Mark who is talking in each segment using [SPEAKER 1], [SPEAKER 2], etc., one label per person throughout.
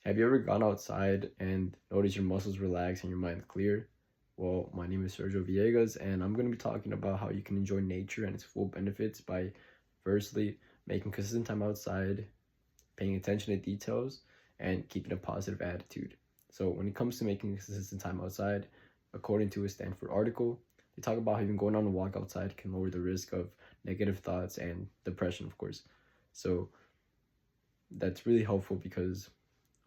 [SPEAKER 1] Have you ever gone outside and noticed your muscles relax and your mind clear? Well, my name is Sergio Villegas, and I'm going to be talking about how you can enjoy nature and its full benefits by firstly making consistent time outside, paying attention to details, and keeping a positive attitude. So, when it comes to making consistent time outside, according to a Stanford article, they talk about how even going on a walk outside can lower the risk of negative thoughts and depression, of course. So, that's really helpful because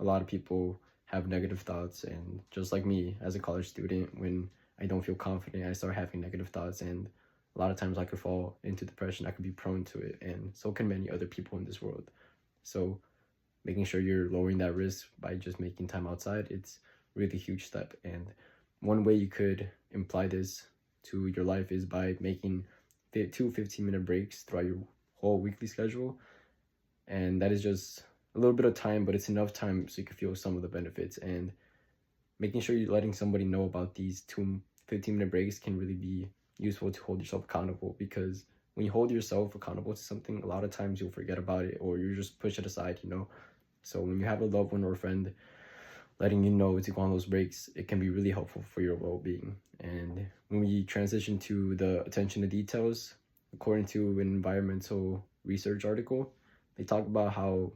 [SPEAKER 1] a lot of people have negative thoughts, and just like me as a college student, when I don't feel confident, I start having negative thoughts, and a lot of times I could fall into depression. I could be prone to it, and so can many other people in this world. So making sure you're lowering that risk by just making time outside, it's really huge step. And one way you could imply this to your life is by making two 15-minute breaks throughout your whole weekly schedule, and that is just a little bit of time, but it's enough time so you can feel some of the benefits. And making sure you're letting somebody know about these two 15-minute breaks can really be useful to hold yourself accountable, because when you hold yourself accountable to something, a lot of times you'll forget about it or you just push it aside. So when you have a loved one or a friend letting you know to go on those breaks, it can be really helpful for your well-being. And when we transition to the attention to details, according to an environmental research article, they talk about how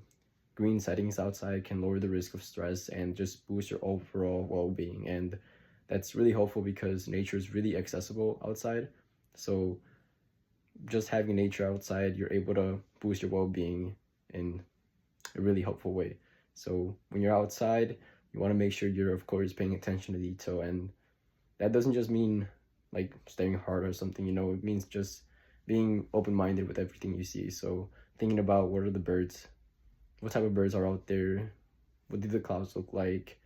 [SPEAKER 1] green settings outside can lower the risk of stress and just boost your overall well-being. And that's really helpful because nature is really accessible outside. So just having nature outside, you're able to boost your well-being in a really helpful way. So when you're outside, you want to make sure you're, of course, paying attention to detail. And that doesn't just mean like staring hard or something. It means just being open-minded with everything you see. So thinking about what are the birds, what type of birds are out there, what do the clouds look like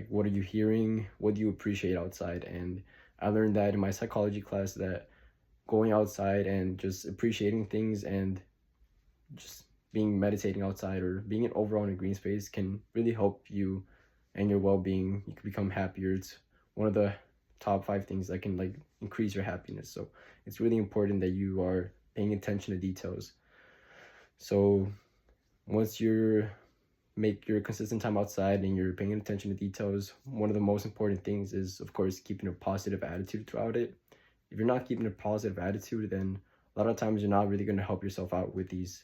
[SPEAKER 1] what are you hearing, what do you appreciate outside. And I learned that in my psychology class, that going outside and just appreciating things and just being meditating outside or being overall in a green space can really help you and your well-being. You can become happier. It's one of the top 5 things that can increase your happiness. So it's really important that you are paying attention to details. So once you make your consistent time outside and you're paying attention to details, one of the most important things is, of course, keeping a positive attitude throughout it. If you're not keeping a positive attitude, then a lot of times you're not really going to help yourself out with these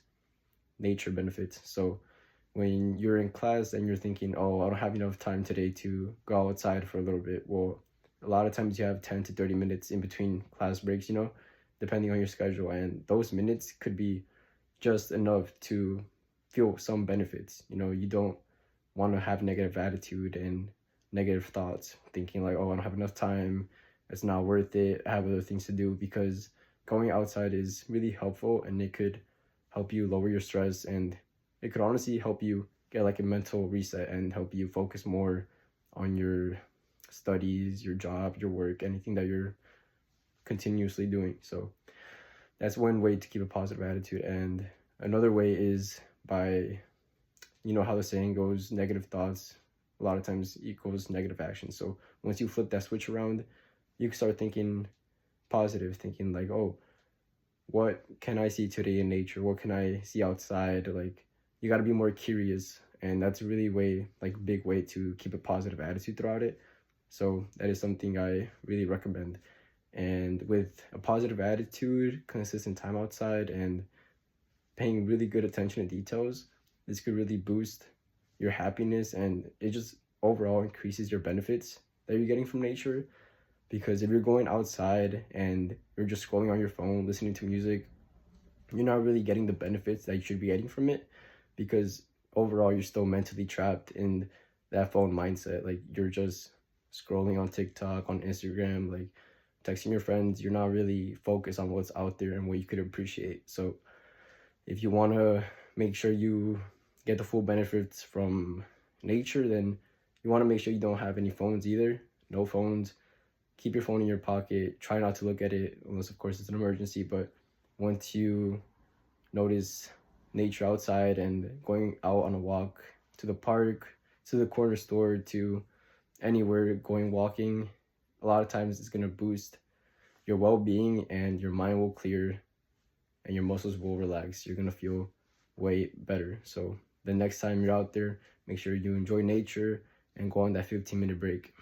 [SPEAKER 1] nature benefits. So when you're in class and you're thinking, oh, I don't have enough time today to go outside for a little bit, well, a lot of times you have 10 to 30 minutes in between class breaks, depending on your schedule. And those minutes could be just enough to feel some benefits. You don't want to have negative attitude and negative thoughts, thinking like, oh, I don't have enough time, it's not worth it, I have other things to do, because going outside is really helpful, and it could help you lower your stress, and it could honestly help you get like a mental reset and help you focus more on your studies, your job, your work, anything that you're continuously doing. So that's one way to keep a positive attitude. And another way is by, how the saying goes, negative thoughts a lot of times equals negative action. So once you flip that switch around, you can start thinking positive, thinking like, oh, what can I see today in nature? What can I see outside? Like, you got to be more curious. And that's a really big way to keep a positive attitude throughout it. So that is something I really recommend. And with a positive attitude, consistent time outside, and paying really good attention to details, this could really boost your happiness, and it just overall increases your benefits that you're getting from nature. Because if you're going outside and you're just scrolling on your phone, listening to music, you're not really getting the benefits that you should be getting from it, because overall you're still mentally trapped in that phone mindset. Like, you're just scrolling on TikTok, on Instagram, like texting your friends. You're not really focused on what's out there and what you could appreciate. So if you want to make sure you get the full benefits from nature, then you want to make sure you don't have any phones either. No phones. Keep your phone in your pocket. Try not to look at it unless, of course, it's an emergency. But once you notice nature outside and going out on a walk to the park, to the corner store, to anywhere, going walking, a lot of times it's going to boost your well-being, and your mind will clear and your muscles will relax. You're going to feel way better. So the next time you're out there, make sure you enjoy nature and go on that 15-minute break.